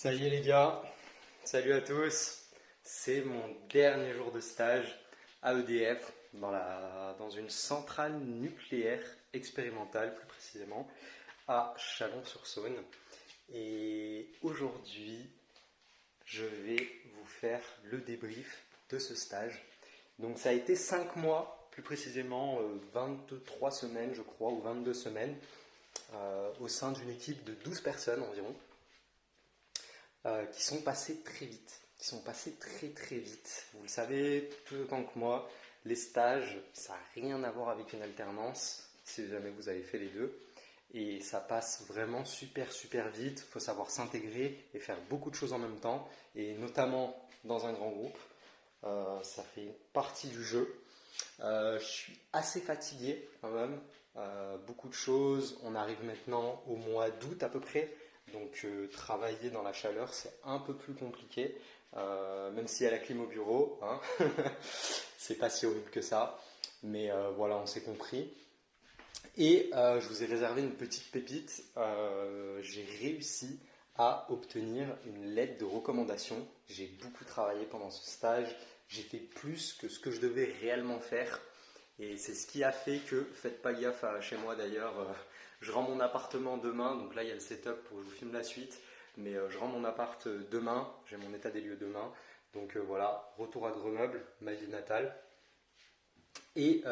Ça y est les gars, salut à tous. C'est mon dernier jour de stage à EDF dans une centrale nucléaire expérimentale plus précisément à Chalon-sur-Saône. Et aujourd'hui, je vais vous faire le débrief de ce stage. Donc ça a été 5 mois, plus précisément 23 semaines je crois, ou 22 semaines, au sein d'une équipe de 12 personnes environ. Qui sont passés très vite, qui sont passés très très vite. Vous le savez tout autant que moi, les stages, ça n'a rien à voir avec une alternance, si jamais vous avez fait les deux. Et ça passe vraiment super super vite, il faut savoir s'intégrer et faire beaucoup de choses en même temps, et notamment dans un grand groupe. Ça fait partie du jeu. Je suis assez fatigué quand même, beaucoup de choses. On arrive maintenant au mois d'août à peu près. Donc travailler dans la chaleur, c'est un peu plus compliqué, même s'il y a la clim au bureau, hein. C'est pas si horrible que ça, mais voilà, on s'est compris. Et je vous ai réservé une petite pépite. J'ai réussi à obtenir une lettre de recommandation. J'ai beaucoup travaillé pendant ce stage. J'ai fait plus que ce que je devais réellement faire. Et c'est ce qui a fait que, faites pas gaffe chez moi d'ailleurs, je rends mon appartement demain, donc là il y a le setup pour que je vous filme la suite, mais je rends mon appart demain, j'ai mon état des lieux demain, donc voilà, retour à Grenoble, ma ville natale. Et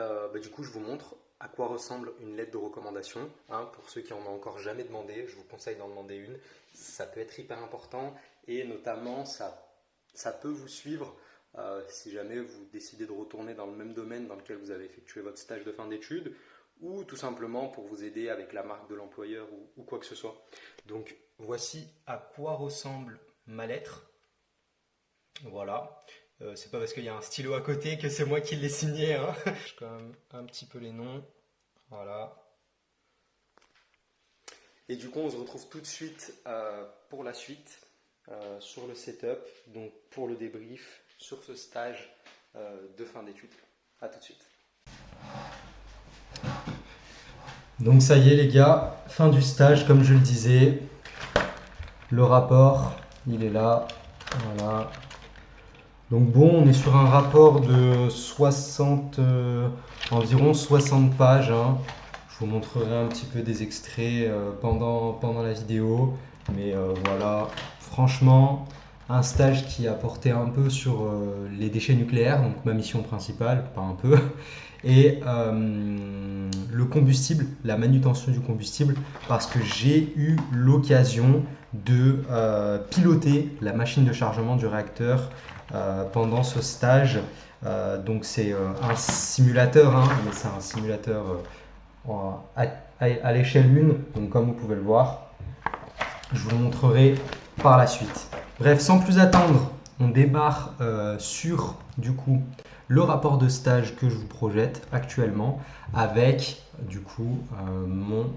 du coup je vous montre à quoi ressemble une lettre de recommandation, hein, pour ceux qui en ont encore jamais demandé, je vous conseille d'en demander une, ça peut être hyper important et notamment ça peut vous suivre. Si jamais vous décidez de retourner dans le même domaine dans lequel vous avez effectué votre stage de fin d'études, ou tout simplement pour vous aider avec la marque de l'employeur ou quoi que ce soit. Donc voici à quoi ressemble ma lettre. Voilà. C'est pas parce qu'il y a un stylo à côté que c'est moi qui l'ai signé, hein. Je quand même un petit peu les noms. Voilà. Et du coup, on se retrouve tout de suite pour la suite sur le setup, donc pour le débrief sur ce stage de fin d'études. A tout de suite. Donc ça y est les gars, fin du stage comme je le disais. Le rapport, il est là. Voilà. Donc bon, on est sur un rapport de 60, environ 60 pages, hein. Je vous montrerai un petit peu des extraits pendant la vidéo. Mais voilà, franchement, un stage qui a porté un peu sur les déchets nucléaires, donc ma mission principale, pas un peu, et le combustible, la manutention du combustible, parce que j'ai eu l'occasion de piloter la machine de chargement du réacteur pendant ce stage. Donc c'est un simulateur, hein, mais c'est un simulateur à l'échelle 1, donc comme vous pouvez le voir, je vous le montrerai par la suite. Bref, sans plus attendre, on démarre sur du coup le rapport de stage que je vous projette actuellement avec du coup mon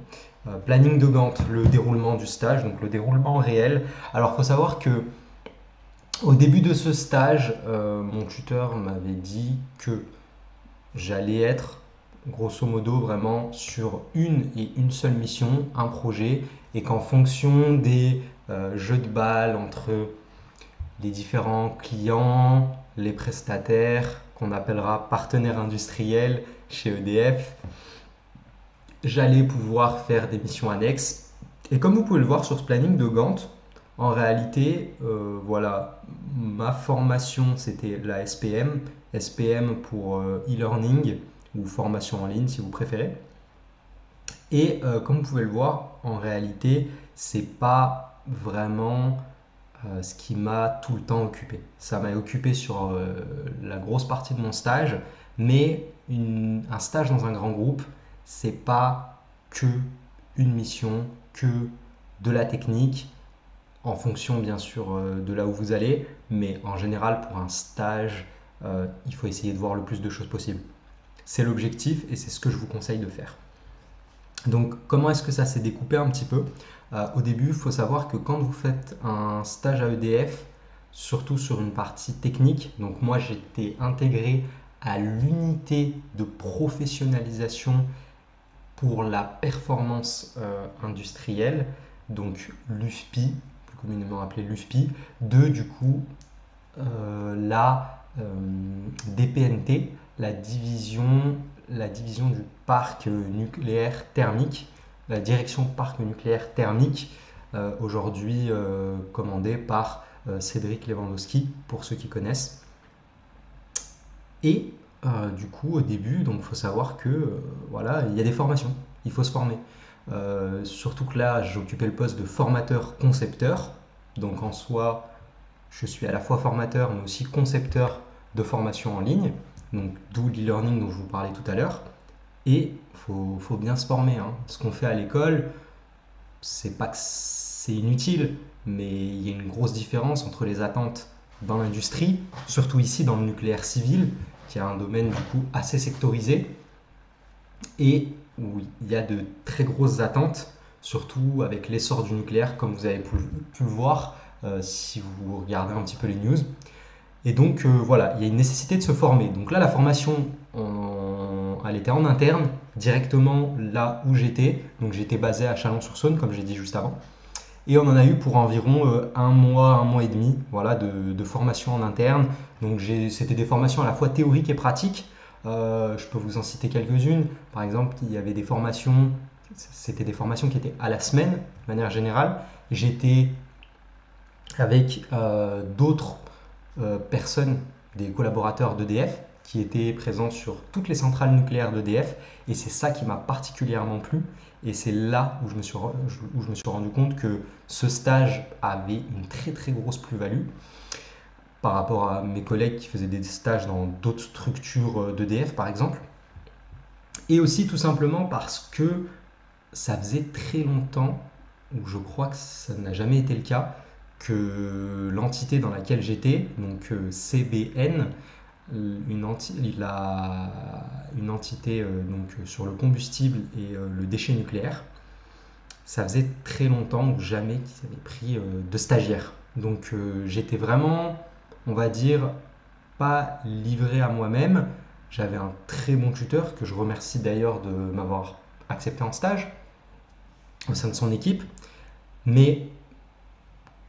planning de Gantt, le déroulement du stage, donc le déroulement réel. Alors il faut savoir que au début de ce stage, mon tuteur m'avait dit que j'allais être grosso modo vraiment sur une et une seule mission, un projet, et qu'en fonction des jeux de balles entre les différents clients, les prestataires, qu'on appellera partenaires industriels chez EDF, j'allais pouvoir faire des missions annexes. Et comme vous pouvez le voir sur ce planning de Gantt, en réalité, voilà, ma formation c'était la SPM, SPM pour e-learning ou formation en ligne si vous préférez. Et comme vous pouvez le voir, en réalité, c'est pas vraiment ce qui m'a tout le temps occupé. Ça m'a occupé sur la grosse partie de mon stage, mais un stage dans un grand groupe, c'est pas que une mission, que de la technique, en fonction bien sûr de là où vous allez, mais en général pour un stage, il faut essayer de voir le plus de choses possible. C'est l'objectif et c'est ce que je vous conseille de faire. Donc comment est-ce que ça s'est découpé un petit peu? Au début, il faut savoir que quand vous faites un stage à EDF, surtout sur une partie technique, donc moi j'étais intégré à l'unité de professionnalisation pour la performance industrielle, donc l'UFPI plus communément appelée l'USPI, de du coup la DPNT, la division du parc nucléaire thermique, la direction parc nucléaire thermique, aujourd'hui commandée par Cédric Lewandowski, pour ceux qui connaissent. Et du coup, au début, donc il faut savoir que voilà, il y a des formations, il faut se former. Surtout que là, j'occupais le poste de formateur-concepteur. Donc en soi, je suis à la fois formateur, mais aussi concepteur de formation en ligne. Donc d'où l'e-learning dont je vous parlais tout à l'heure. Et il faut bien se former, hein. Ce qu'on fait à l'école, c'est pas que c'est inutile, mais il y a une grosse différence entre les attentes dans l'industrie, surtout ici dans le nucléaire civil, qui est un domaine du coup assez sectorisé, et où il y a de très grosses attentes, surtout avec l'essor du nucléaire, comme vous avez pu le voir si vous regardez un petit peu les news. Et donc voilà, il y a une nécessité de se former. Donc là, la formation, elle était en interne, directement là où j'étais. Donc j'étais basé à Chalon-sur-Saône, comme j'ai dit juste avant. Et on en a eu pour environ un mois et demi, voilà, de formation en interne. Donc c'était des formations à la fois théoriques et pratiques. Je peux vous en citer quelques-unes. Par exemple, il y avait des formations, c'était des formations qui étaient à la semaine, de manière générale. J'étais avec d'autres personnes, des collaborateurs d'EDF, qui étaient présents sur toutes les centrales nucléaires d'EDF. Et c'est ça qui m'a particulièrement plu. Et c'est là où je me suis rendu compte que ce stage avait une très très grosse plus-value par rapport à mes collègues qui faisaient des stages dans d'autres structures d'EDF par exemple. Et aussi tout simplement parce que ça faisait très longtemps, ou je crois que ça n'a jamais été le cas, que l'entité dans laquelle j'étais, donc CBN, une entité donc, sur le combustible et le déchet nucléaire, ça faisait très longtemps ou jamais qu'ils avaient pris de stagiaires. Donc j'étais vraiment, on va dire, pas livré à moi-même. J'avais un très bon tuteur que je remercie d'ailleurs de m'avoir accepté en stage au sein de son équipe. Mais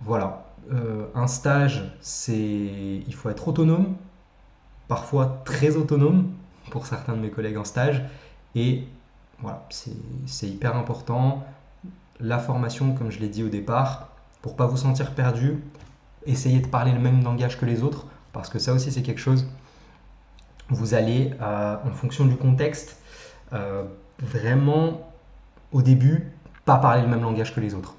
voilà, un stage, il faut être autonome, parfois très autonome pour certains de mes collègues en stage. Et voilà, c'est hyper important. La formation, comme je l'ai dit au départ, pour ne pas vous sentir perdu, essayez de parler le même langage que les autres, parce que ça aussi c'est quelque chose. Vous allez, en fonction du contexte, vraiment au début, pas parler le même langage que les autres.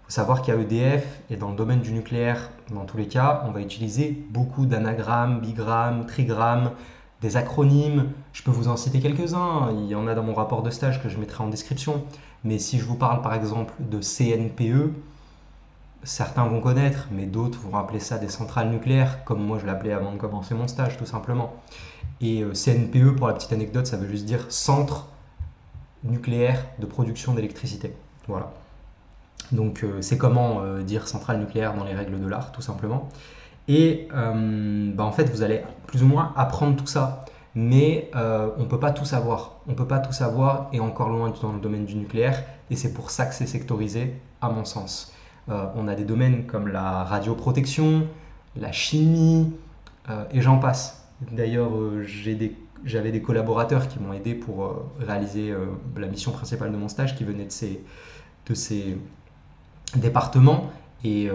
Il faut savoir qu'à EDF et dans le domaine du nucléaire, dans tous les cas, on va utiliser beaucoup d'anagrammes, bigrammes, trigrammes, des acronymes. Je peux vous en citer quelques-uns. Il y en a dans mon rapport de stage que je mettrai en description. Mais si je vous parle par exemple de CNPE, certains vont connaître, mais d'autres vont appeler ça des centrales nucléaires, comme moi je l'appelais avant de commencer mon stage tout simplement. Et CNPE, pour la petite anecdote, ça veut juste dire centre nucléaire de production d'électricité. Voilà. Donc c'est comment dire centrale nucléaire dans les règles de l'art, tout simplement. Et en fait, vous allez plus ou moins apprendre tout ça. Mais on ne peut pas tout savoir. On ne peut pas tout savoir et encore loin dans le domaine du nucléaire. Et c'est pour ça que c'est sectorisé, à mon sens. On a des domaines comme la radioprotection, la chimie, et j'en passe. D'ailleurs, j'avais des collaborateurs qui m'ont aidé pour réaliser la mission principale de mon stage qui venait de ces départements. Et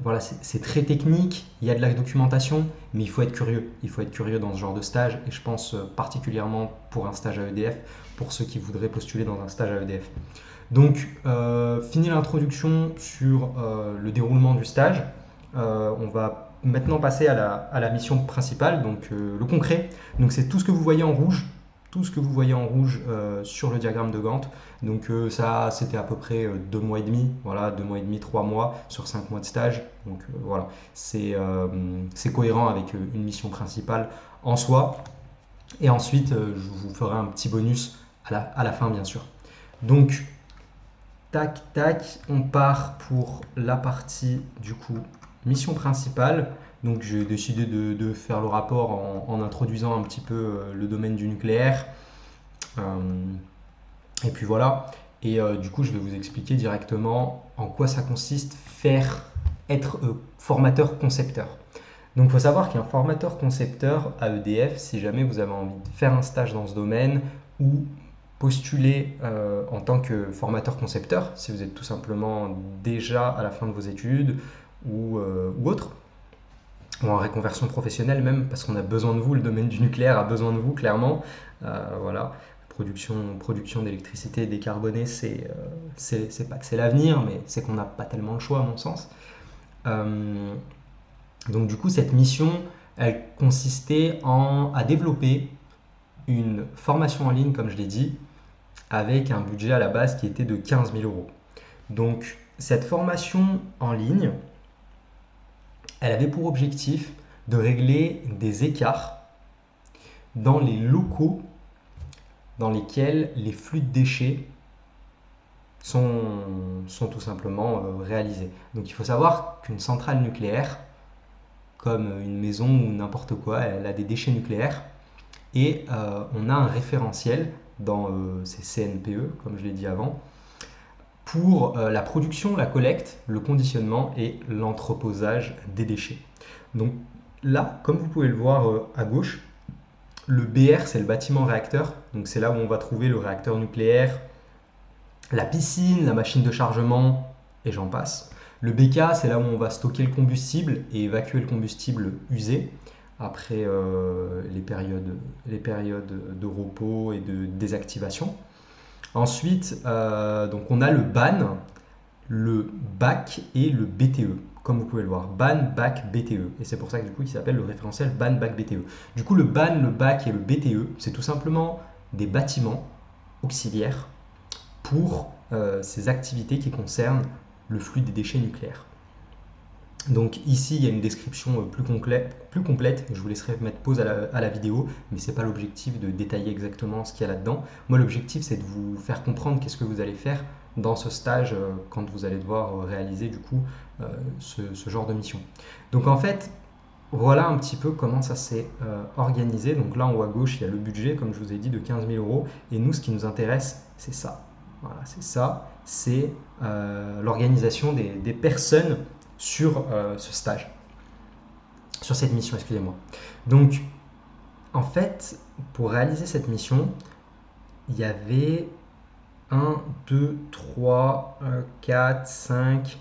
voilà, c'est très technique, il y a de la documentation, mais il faut être curieux. Il faut être curieux dans ce genre de stage, et je pense particulièrement pour un stage à EDF, pour ceux qui voudraient postuler dans un stage à EDF. Donc, fini l'introduction sur le déroulement du stage. On va maintenant passer à la mission principale, donc le concret. Donc, c'est tout ce que vous voyez en rouge, sur le diagramme de Gantt. Donc ça, c'était à peu près 2 mois et demi, voilà, 2 mois et demi, 3 mois sur 5 mois de stage. Donc voilà, c'est cohérent avec une mission principale en soi. Et ensuite, je vous ferai un petit bonus à la fin, bien sûr. Donc, tac, tac, on part pour la partie, du coup, mission principale. Donc j'ai décidé de faire le rapport en introduisant un petit peu le domaine du nucléaire. Et puis voilà. Et du coup, je vais vous expliquer directement en quoi ça consiste faire être formateur concepteur. Donc il faut savoir qu'un formateur concepteur à EDF, si jamais vous avez envie de faire un stage dans ce domaine ou postuler en tant que formateur concepteur, si vous êtes tout simplement déjà à la fin de vos études ou autre, ou en reconversion professionnelle même, parce qu'on a besoin de vous, le domaine du nucléaire a besoin de vous, clairement. Voilà, production d'électricité décarbonée, c'est pas que c'est l'avenir, mais c'est qu'on n'a pas tellement le choix, à mon sens. Donc du coup, cette mission, elle consistait à développer une formation en ligne, comme je l'ai dit, avec un budget à la base qui était de 15 000 euros. Donc cette formation en ligne, elle avait pour objectif de régler des écarts dans les locaux dans lesquels les flux de déchets sont tout simplement réalisés. Donc il faut savoir qu'une centrale nucléaire, comme une maison ou n'importe quoi, elle a des déchets nucléaires et on a un référentiel dans ces CNPE, comme je l'ai dit avant, pour la production, la collecte, le conditionnement et l'entreposage des déchets. Donc là, comme vous pouvez le voir à gauche, le BR, c'est le bâtiment réacteur, donc c'est là où on va trouver le réacteur nucléaire, la piscine, la machine de chargement, et j'en passe. Le BK, c'est là où on va stocker le combustible et évacuer le combustible usé après les périodes de repos et de désactivation. Ensuite, donc on a le BAN, le BAC et le BTE. Comme vous pouvez le voir, BAN, BAC, BTE. Et c'est pour ça que du coup il s'appelle le référentiel BAN, BAC, BTE. Du coup le BAN, le BAC et le BTE, c'est tout simplement des bâtiments auxiliaires pour ces activités qui concernent le flux des déchets nucléaires. Donc ici, il y a une description plus complète. Je vous laisserai mettre pause à la vidéo, mais ce n'est pas l'objectif de détailler exactement ce qu'il y a là-dedans. Moi, l'objectif, c'est de vous faire comprendre qu'est-ce que vous allez faire dans ce stage quand vous allez devoir réaliser du coup ce genre de mission. Donc en fait, voilà un petit peu comment ça s'est organisé. Donc là, en haut à gauche, il y a le budget, comme je vous ai dit, de 15 000 euros. Et nous, ce qui nous intéresse, c'est ça. Voilà, c'est ça. C'est l'organisation des personnes sur ce stage, sur cette mission, excusez-moi. Donc, en fait, pour réaliser cette mission, il y avait 1, 2, 3, 4, 5,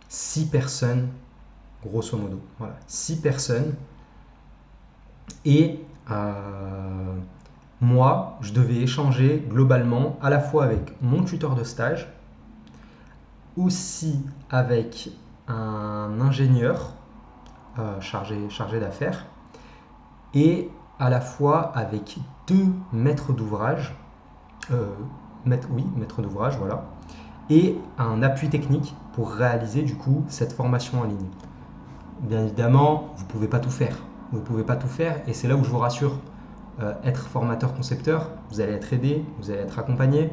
6 personnes, grosso modo. Voilà, 6 personnes. Et moi, je devais échanger globalement à la fois avec mon tuteur de stage, aussi avec un ingénieur chargé d'affaires et à la fois avec 2 maîtres d'ouvrage, maîtres d'ouvrage, voilà, et un appui technique pour réaliser du coup cette formation en ligne. Bien évidemment, vous ne pouvez pas tout faire. Vous ne pouvez pas tout faire et c'est là où je vous rassure. Être formateur concepteur, vous allez être aidé, vous allez être accompagné,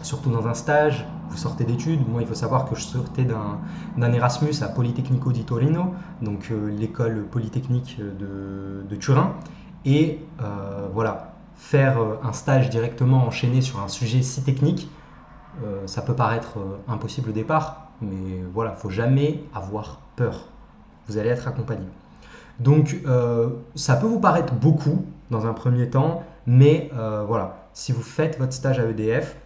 surtout dans un stage, vous sortez d'études. Moi, il faut savoir que je sortais d'un Erasmus à Politecnico di Torino, donc l'école polytechnique de Turin. Et voilà, faire un stage directement enchaîné sur un sujet si technique, ça peut paraître impossible au départ, mais voilà, il ne faut jamais avoir peur. Vous allez être accompagné. Donc, ça peut vous paraître beaucoup dans un premier temps, mais voilà, si vous faites votre stage à EDF,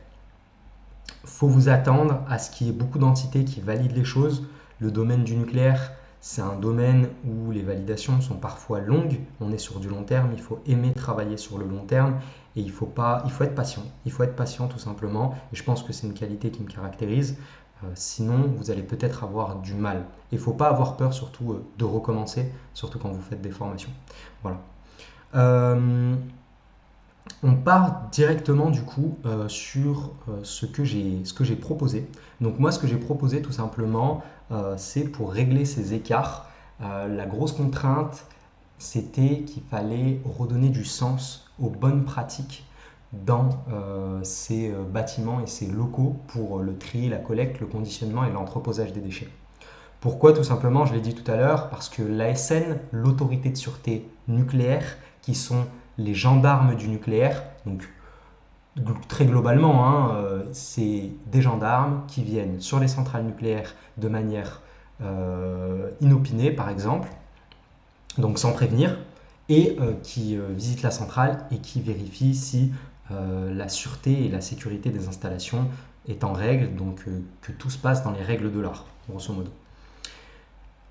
faut vous attendre à ce qu'il y ait beaucoup d'entités qui valident les choses. Le domaine du nucléaire, c'est un domaine où les validations sont parfois longues. On est sur du long terme, il faut aimer travailler sur le long terme et il faut être patient. Il faut être patient tout simplement. Et je pense que c'est une qualité qui me caractérise. Sinon, vous allez peut-être avoir du mal. Il ne faut pas avoir peur surtout de recommencer, surtout quand vous faites des formations. Voilà. On part directement du coup sur ce que j'ai proposé. Donc moi, ce que j'ai proposé tout simplement, c'est pour régler ces écarts. La grosse contrainte, c'était qu'il fallait redonner du sens aux bonnes pratiques dans ces bâtiments et ces locaux pour le tri, la collecte, le conditionnement et l'entreposage des déchets. Pourquoi? Tout simplement, je l'ai dit tout à l'heure, parce que l'ASN, l'autorité de sûreté nucléaire, qui sont les gendarmes du nucléaire, donc très globalement, c'est des gendarmes qui viennent sur les centrales nucléaires de manière inopinés par exemple, donc sans prévenir, et qui visite la centrale et qui vérifie si la sûreté et la sécurité des installations est en règle, donc que tout se passe dans les règles de l'art, grosso modo.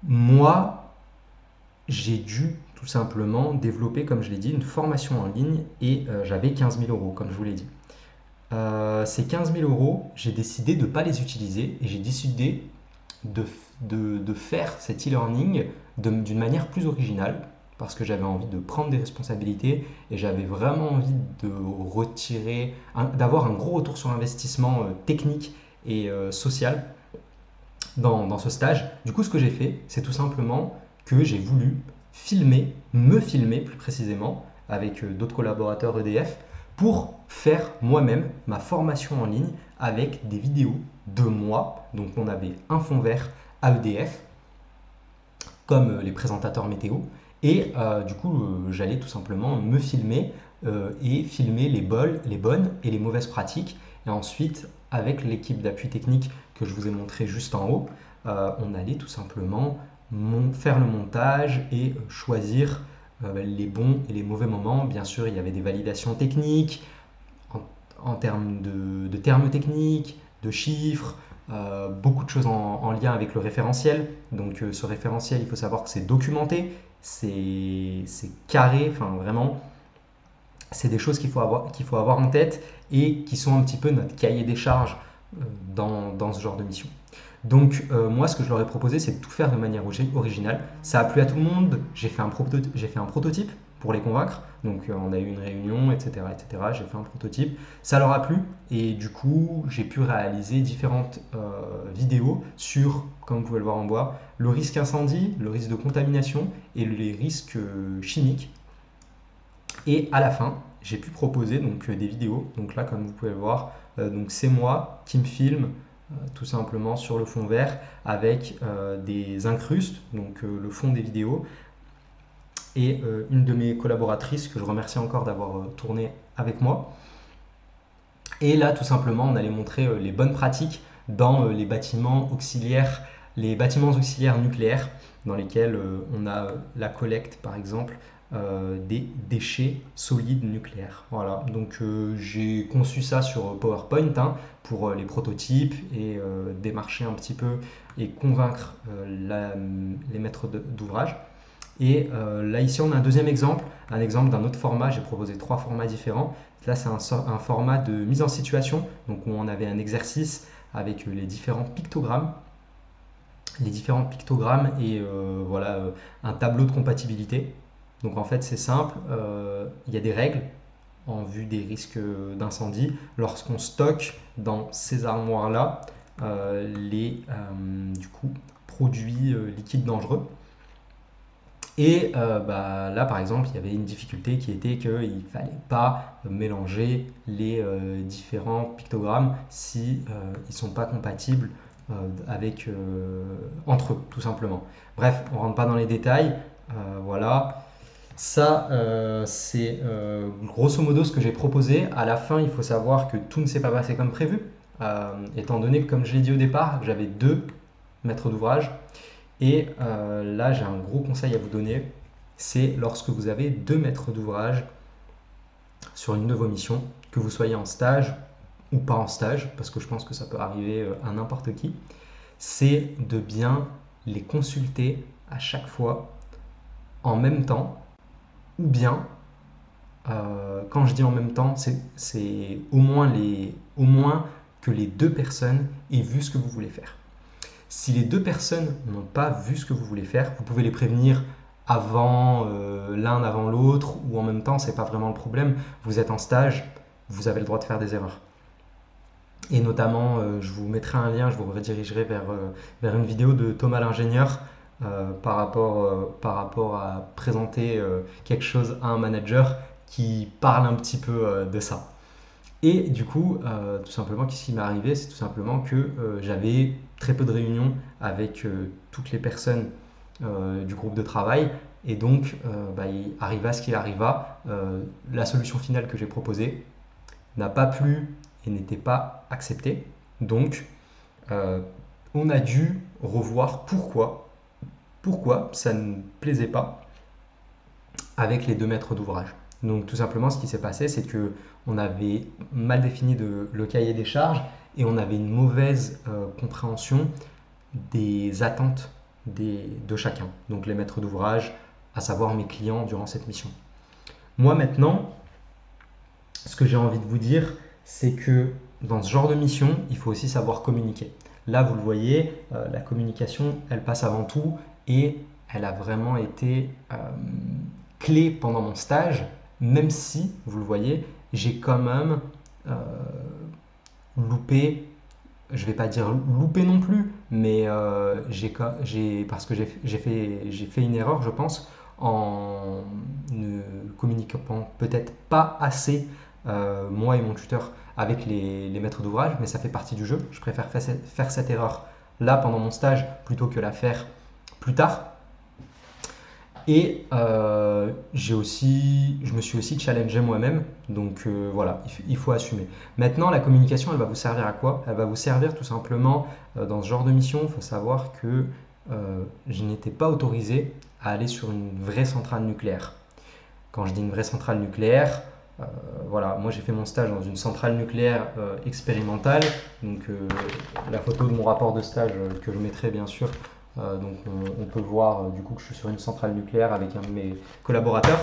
Moi, j'ai dû tout simplement développer, comme je l'ai dit, une formation en ligne et j'avais 15 000 euros, comme je vous l'ai dit. Ces 15 000 euros, j'ai décidé de ne pas les utiliser et j'ai décidé de faire cet e-learning d'une manière plus originale parce que j'avais envie de prendre des responsabilités et j'avais vraiment envie de retirer, d'avoir un gros retour sur investissement technique et social dans ce stage. Du coup, ce que j'ai fait, c'est tout simplement que j'ai voulu me filmer plus précisément, avec d'autres collaborateurs EDF, pour faire moi-même ma formation en ligne avec des vidéos de moi. Donc on avait un fond vert à EDF, comme les présentateurs météo, et du coup j'allais tout simplement me filmer et filmer les bonnes et les mauvaises pratiques. Et ensuite, avec l'équipe d'appui technique que je vous ai montré juste en haut, on allait tout simplement faire le montage et choisir les bons et les mauvais moments. Bien sûr, il y avait des validations techniques en termes de termes techniques, de chiffres, beaucoup de choses en lien avec le référentiel. Donc ce référentiel, il faut savoir que c'est documenté, c'est carré, enfin vraiment, c'est des choses qu'il faut avoir en tête et qui sont un petit peu notre cahier des charges dans ce genre de mission. Donc moi, ce que je leur ai proposé, c'est de tout faire de manière originale. Ça a plu à tout le monde. J'ai fait un prototype pour les convaincre. Donc on a eu une réunion, etc., etc. J'ai fait un prototype. Ça leur a plu et du coup, j'ai pu réaliser différentes vidéos sur, comme vous pouvez le voir en bas, le risque incendie, le risque de contamination et les risques chimiques. Et à la fin, j'ai pu proposer donc des vidéos. Donc là, comme vous pouvez le voir, donc c'est moi qui me filme tout simplement sur le fond vert avec des incrustes, donc le fond des vidéos, et une de mes collaboratrices que je remercie encore d'avoir tourné avec moi. Et là, tout simplement, on allait montrer les bonnes pratiques dans les bâtiments auxiliaires nucléaires, dans lesquels on a la collecte, par exemple, des déchets solides nucléaires. Voilà, donc j'ai conçu ça sur PowerPoint pour les prototypes et démarcher un petit peu et convaincre les maîtres d'ouvrage. Et là, ici, on a un deuxième exemple, un exemple d'un autre format. J'ai proposé 3 formats différents. Là, c'est un format de mise en situation, donc où on avait un exercice avec les différents pictogrammes et voilà, un tableau de compatibilité. Donc en fait, c'est simple, il y a des règles en vue des risques d'incendie. Lorsqu'on stocke dans ces armoires-là les du coup, produits liquides dangereux. Et là, par exemple, il y avait une difficulté qui était qu'il ne fallait pas mélanger les différents pictogrammes si ils ne sont pas compatibles entre eux, tout simplement. Bref, on ne rentre pas dans les détails. Voilà. Ça, c'est grosso modo ce que j'ai proposé. À la fin, il faut savoir que tout ne s'est pas passé comme prévu, étant donné que, comme je l'ai dit au départ, j'avais 2 maîtres d'ouvrage. Et là, j'ai un gros conseil à vous donner, c'est lorsque vous avez 2 maîtres d'ouvrage sur une de vos missions, que vous soyez en stage ou pas en stage, parce que je pense que ça peut arriver à n'importe qui, c'est de bien les consulter à chaque fois en même temps, ou bien, quand je dis en même temps, c'est au moins que les 2 personnes aient vu ce que vous voulez faire. Si les 2 personnes n'ont pas vu ce que vous voulez faire, vous pouvez les prévenir avant l'un avant l'autre ou en même temps, c'est pas vraiment le problème. Vous êtes en stage, vous avez le droit de faire des erreurs. Et notamment, je vous mettrai un lien, je vous redirigerai vers une vidéo de Thomas l'ingénieur par rapport à présenter quelque chose à un manager qui parle un petit peu de ça. Et du coup, tout simplement, qu'est-ce qui m'est arrivé? C'est tout simplement que j'avais très peu de réunions avec toutes les personnes du groupe de travail. Et donc, il arriva ce qu'il arriva. La solution finale que j'ai proposée n'a pas plu et n'était pas acceptée. Donc, on a dû revoir pourquoi ça ne plaisait pas avec les 2 maîtres d'ouvrage. Donc tout simplement, ce qui s'est passé, c'est que on avait mal défini le cahier des charges et on avait une mauvaise compréhension des attentes de chacun, donc les maîtres d'ouvrage, à savoir mes clients durant cette mission. Moi maintenant, ce que j'ai envie de vous dire, c'est que dans ce genre de mission, il faut aussi savoir communiquer. Là, vous le voyez, la communication, elle passe avant tout et elle a vraiment été clé pendant mon stage, même si, vous le voyez, j'ai quand même euh, loupé, je ne vais pas dire loupé non plus, mais parce que j'ai fait une erreur, je pense, en ne communiquant peut-être pas assez, moi et mon tuteur, avec les maîtres d'ouvrage, mais ça fait partie du jeu. Je préfère faire cette erreur là pendant mon stage plutôt que la faire plus tard. Et je me suis aussi challengé moi-même, donc voilà, il faut assumer. Maintenant, la communication, elle va vous servir à quoi? Elle va vous servir tout simplement dans ce genre de mission. Il faut savoir que je n'étais pas autorisé à aller sur une vraie centrale nucléaire. Quand je dis une vraie centrale nucléaire, voilà, moi j'ai fait mon stage dans une centrale nucléaire expérimentale, donc la photo de mon rapport de stage que je mettrai bien sûr. Donc on peut voir du coup que je suis sur une centrale nucléaire avec un de mes collaborateurs.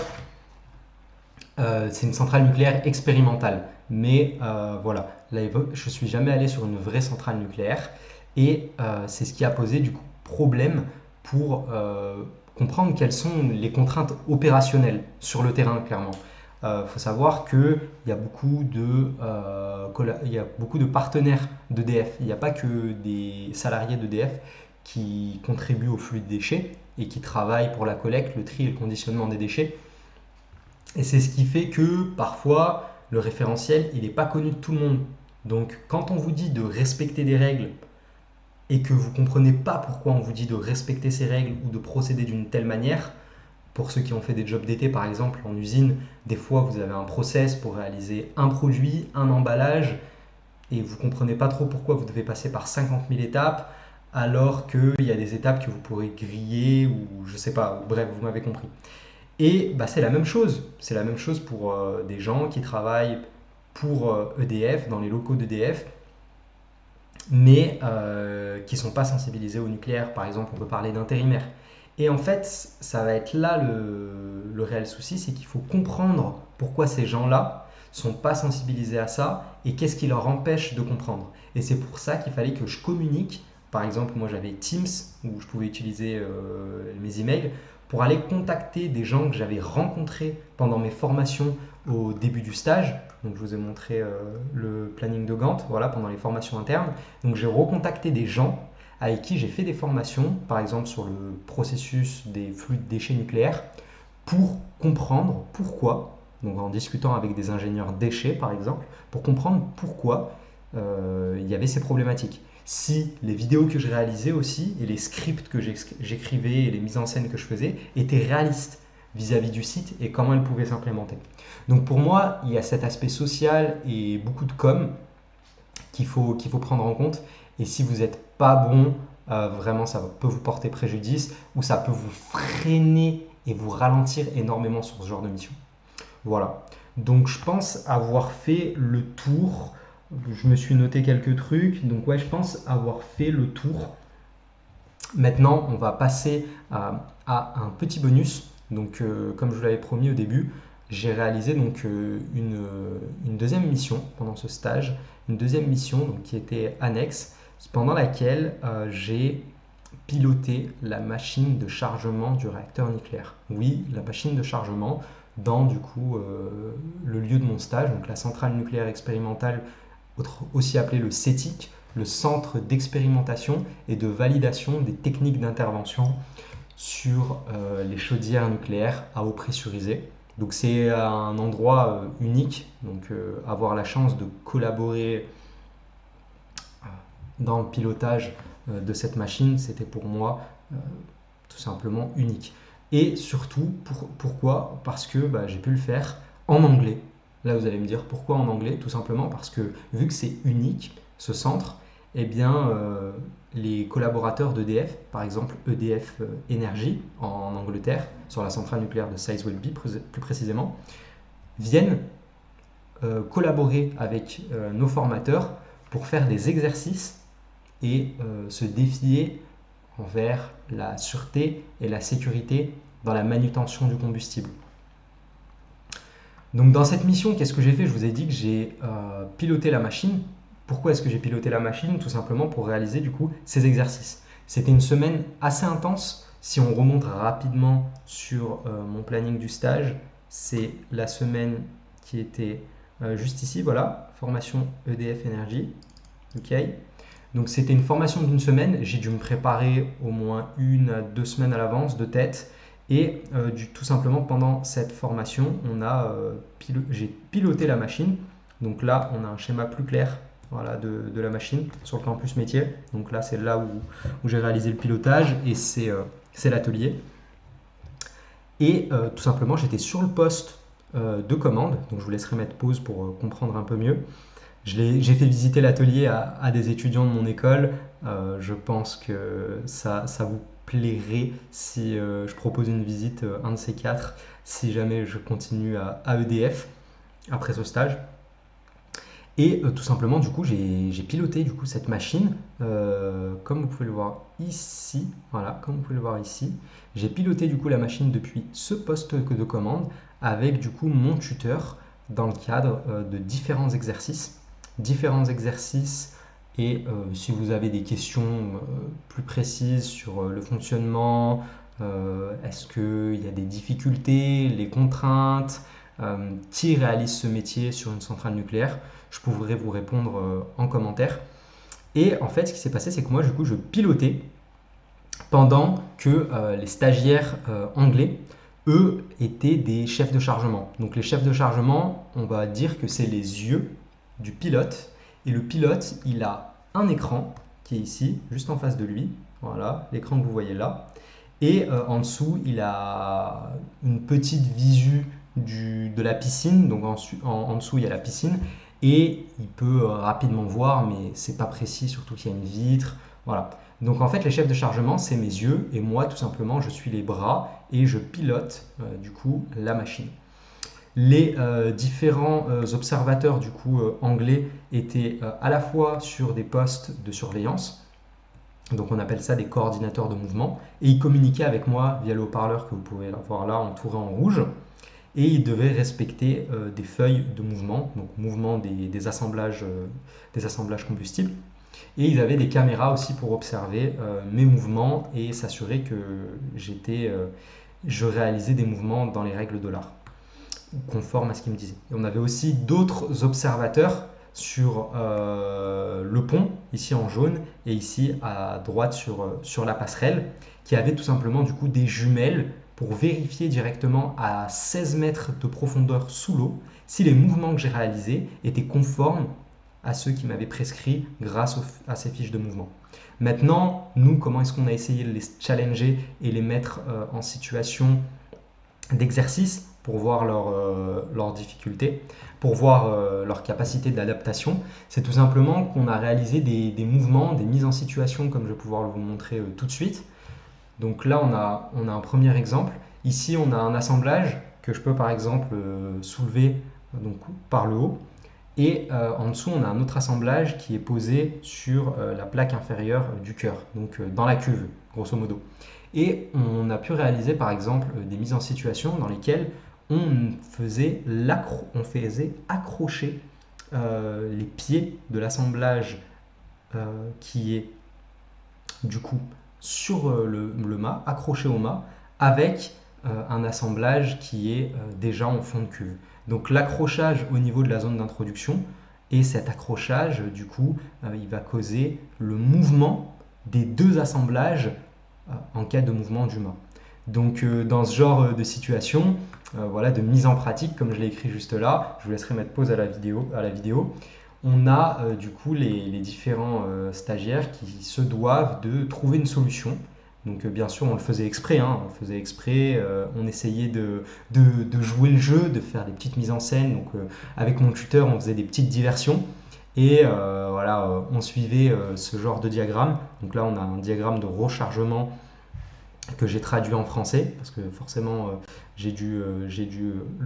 C'est une centrale nucléaire expérimentale, mais voilà, là, je suis jamais allé sur une vraie centrale nucléaire et c'est ce qui a posé du coup problème pour comprendre quelles sont les contraintes opérationnelles sur le terrain clairement. Faut savoir qu'il y a il y a beaucoup de partenaires d'EDF. Il n'y a pas que des salariés d'EDF qui contribuent au flux de déchets et qui travaillent pour la collecte, le tri et le conditionnement des déchets. Et c'est ce qui fait que parfois le référentiel il n'est pas connu de tout le monde. Donc quand on vous dit de respecter des règles et que vous ne comprenez pas pourquoi on vous dit de respecter ces règles ou de procéder d'une telle manière, pour ceux qui ont fait des jobs d'été par exemple en usine, des fois vous avez un process pour réaliser un produit, un emballage, et vous ne comprenez pas trop pourquoi vous devez passer par 50 000 étapes, alors qu'il y a des étapes que vous pourrez griller, ou je sais pas, bref, vous m'avez compris. Et bah, c'est la même chose. C'est la même chose pour des gens qui travaillent pour EDF, dans les locaux d'EDF, mais qui ne sont pas sensibilisés au nucléaire. Par exemple, on peut parler d'intérimaires. Et en fait, ça va être là le réel souci, c'est qu'il faut comprendre pourquoi ces gens-là ne sont pas sensibilisés à ça et qu'est-ce qui leur empêche de comprendre. Et c'est pour ça qu'il fallait que je communique. Par exemple, moi j'avais Teams où je pouvais utiliser mes emails pour aller contacter des gens que j'avais rencontrés pendant mes formations au début du stage. Donc je vous ai montré le planning de Gantt, voilà, pendant les formations internes. Donc j'ai recontacté des gens avec qui j'ai fait des formations, par exemple sur le processus des flux de déchets nucléaires, pour comprendre pourquoi, donc en discutant avec des ingénieurs déchets par exemple, pour comprendre pourquoi il y avait ces problématiques. Si les vidéos que je réalisais aussi et les scripts que j'écrivais et les mises en scène que je faisais étaient réalistes vis-à-vis du site et comment elles pouvaient s'implémenter. Donc pour moi, il y a cet aspect social et beaucoup de com qu'il faut prendre en compte. Et si vous n'êtes pas bon, vraiment ça peut vous porter préjudice ou ça peut vous freiner et vous ralentir énormément sur ce genre de mission. Voilà. Donc je pense avoir fait le tour. Je me suis noté quelques trucs. Donc ouais, je pense avoir fait le tour. Maintenant, on va passer à un petit bonus. Donc comme je vous l'avais promis au début, j'ai réalisé donc une deuxième mission pendant ce stage. Une deuxième mission donc, qui était annexe, pendant laquelle j'ai piloté la machine de chargement du réacteur nucléaire. Oui, la machine de chargement dans du coup le lieu de mon stage, donc la centrale nucléaire expérimentale, aussi appelée le CETIC, le centre d'expérimentation et de validation des techniques d'intervention sur les chaudières nucléaires à eau pressurisée. Donc c'est un endroit unique, donc avoir la chance de collaborer dans le pilotage de cette machine, c'était pour moi tout simplement unique. Et surtout, pourquoi? Parce que j'ai pu le faire en anglais. Là, vous allez me dire pourquoi en anglais? Tout simplement parce que vu que c'est unique, ce centre, eh bien, les collaborateurs d'EDF, par exemple EDF Energy en Angleterre, sur la centrale nucléaire de Sizewell B plus précisément, viennent collaborer avec nos formateurs pour faire des exercices et se défier envers la sûreté et la sécurité dans la manutention du combustible. Donc dans cette mission, qu'est-ce que j'ai fait? Je vous ai dit que j'ai piloté la machine. Pourquoi est-ce que j'ai piloté la machine? Tout simplement pour réaliser du coup ces exercices. C'était une semaine assez intense. Si on remonte rapidement sur mon planning du stage, c'est la semaine qui était juste ici, voilà, formation EDF Energy. Ok. Donc c'était une formation d'une semaine. J'ai dû me préparer au moins 1 à 2 semaines à l'avance de tête. Et tout simplement pendant cette formation, j'ai piloté la machine. Donc là, on a un schéma plus clair, voilà, de la machine sur le campus métier. Donc là, c'est là où j'ai réalisé le pilotage et c'est l'atelier. Et tout simplement, j'étais sur le poste de commande. Donc je vous laisserai mettre pause pour comprendre un peu mieux. J'ai fait visiter l'atelier à des étudiants de mon école. Je pense que ça vous plairait si je propose une visite, un de ces quatre, si jamais je continue à EDF après ce stage. Et tout simplement, du coup, j'ai piloté du coup cette machine, comme vous pouvez le voir ici. Voilà, comme vous pouvez le voir ici. J'ai piloté du coup la machine depuis ce poste de commande avec du coup mon tuteur dans le cadre de différents exercices. Et si vous avez des questions plus précises sur le fonctionnement, est-ce qu'il y a des difficultés, les contraintes, qui réalise ce métier sur une centrale nucléaire, je pourrais vous répondre en commentaire. Et en fait, ce qui s'est passé, c'est que moi, du coup, je pilotais pendant que les stagiaires anglais, eux, étaient des chefs de chargement. Donc les chefs de chargement, on va dire que c'est les yeux du pilote. Et le pilote, il a un écran qui est ici, juste en face de lui. Voilà, l'écran que vous voyez là. Et en dessous, il a une petite visu de la piscine. Donc en dessous, il y a la piscine. Et il peut rapidement voir, mais c'est pas précis, surtout qu'il y a une vitre. Voilà. Donc en fait, les chefs de chargement, c'est mes yeux. Et moi, tout simplement, je suis les bras et je pilote du coup la machine. Les différents observateurs du coup anglais étaient à la fois sur des postes de surveillance, donc on appelle ça des coordinateurs de mouvement, et ils communiquaient avec moi via le haut-parleur que vous pouvez voir là entouré en rouge, et ils devaient respecter des feuilles de mouvement, donc mouvement des assemblages combustibles, et ils avaient des caméras aussi pour observer mes mouvements et s'assurer que je réalisais des mouvements dans les règles de l'art, conforme à ce qu'ils me disaient. Et on avait aussi d'autres observateurs sur le pont, ici en jaune, et ici à droite sur la passerelle, qui avaient tout simplement du coup des jumelles pour vérifier directement à 16 mètres de profondeur sous l'eau si les mouvements que j'ai réalisés étaient conformes à ceux qui m'avaient prescrit grâce à ces fiches de mouvement. Maintenant, nous, comment est-ce qu'on a essayé de les challenger et les mettre en situation d'exercice pour voir leurs difficultés, pour voir leur capacité d'adaptation? C'est tout simplement qu'on a réalisé des mouvements, des mises en situation, comme je vais pouvoir vous montrer tout de suite. Donc là, on a un premier exemple. Ici, on a un assemblage que je peux par exemple soulever donc, par le haut. Et en dessous, on a un autre assemblage qui est posé sur la plaque inférieure du cœur, donc dans la cuve, grosso modo. Et on a pu réaliser par exemple des mises en situation dans lesquelles on faisait accrocher les pieds de l'assemblage qui est du coup sur le mât, accroché au mât, avec un assemblage qui est déjà en fond de cuve. Donc l'accrochage au niveau de la zone d'introduction, et cet accrochage, du coup, il va causer le mouvement des deux assemblages en cas de mouvement du mât. Donc dans ce genre de situation, voilà, de mise en pratique, comme je l'ai écrit juste là, je vous laisserai mettre pause à la vidéo, on a du coup les différents stagiaires qui se doivent de trouver une solution. Donc bien sûr, on le faisait exprès, on essayait de jouer le jeu, de faire des petites mises en scène. Donc avec mon tuteur, on faisait des petites diversions. Et voilà, voilà, on suivait ce genre de diagramme. Donc là, on a un diagramme de rechargement que j'ai traduit en français, parce que forcément, j'ai dû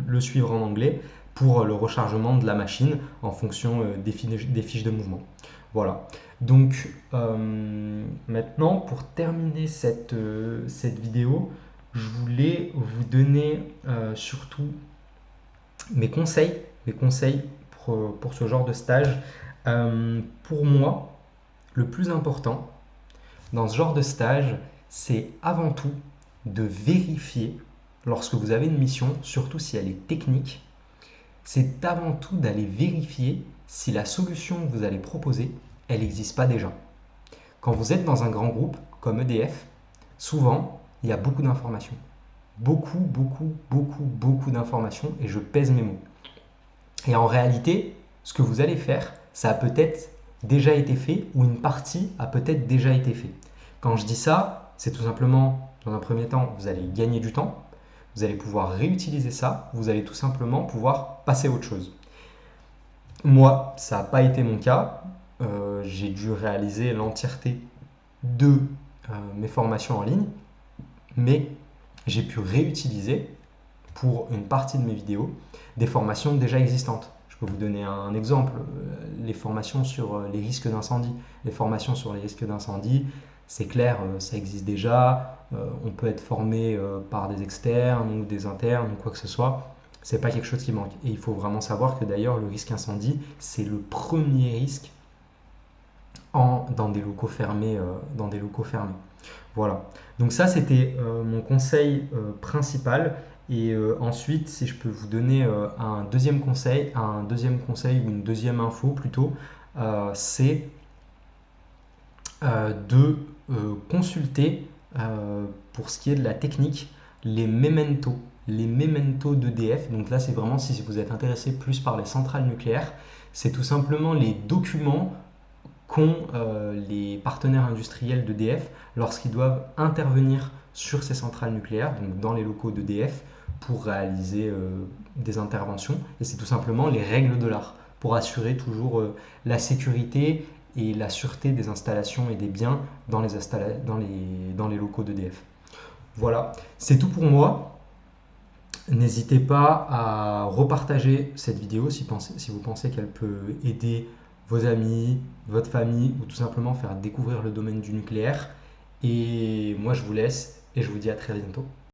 le suivre en anglais, pour le rechargement de la machine en fonction des fiches de mouvement. Voilà. Donc maintenant, pour terminer cette vidéo, je voulais vous donner surtout mes conseils pour ce genre de stage. Pour moi, le plus important dans ce genre de stage, c'est avant tout de vérifier, lorsque vous avez une mission, surtout si elle est technique, c'est avant tout d'aller vérifier si la solution que vous allez proposer, elle n'existe pas déjà. Quand vous êtes dans un grand groupe comme EDF, souvent, il y a beaucoup d'informations. Beaucoup d'informations, et je pèse mes mots. Et en réalité, ce que vous allez faire, ça a peut-être déjà été fait, ou une partie a peut-être déjà été fait. Quand je dis ça, c'est tout simplement, dans un premier temps, vous allez gagner du temps, vous allez pouvoir réutiliser ça, vous allez tout simplement pouvoir passer à autre chose. Moi, ça n'a pas été mon cas. J'ai dû réaliser l'entièreté de mes formations en ligne, mais j'ai pu réutiliser pour une partie de mes vidéos des formations déjà existantes. Je peux vous donner un exemple, les formations sur les risques d'incendie. Les formations sur les risques d'incendie, c'est clair, ça existe déjà, on peut être formé par des externes ou des internes ou quoi que ce soit. C'est pas quelque chose qui manque. Et il faut vraiment savoir que d'ailleurs, le risque incendie, c'est le premier risque dans des locaux fermés. Voilà. Donc ça, c'était mon conseil principal. Et ensuite, si je peux vous donner un deuxième conseil ou une deuxième info plutôt, c'est de consulter pour ce qui est de la technique les mementos d'EDF. Donc là, c'est vraiment si vous êtes intéressé plus par les centrales nucléaires, c'est tout simplement les documents qu'ont les partenaires industriels d'EDF lorsqu'ils doivent intervenir sur ces centrales nucléaires, donc dans les locaux d'EDF, pour réaliser des interventions. Et c'est tout simplement les règles de l'art pour assurer toujours la sécurité et la sûreté des installations et des biens dans les locaux d'EDF. Voilà, c'est tout pour moi. N'hésitez pas à repartager cette vidéo si vous pensez qu'elle peut aider vos amis, votre famille ou tout simplement faire découvrir le domaine du nucléaire. Et moi je vous laisse et je vous dis à très bientôt.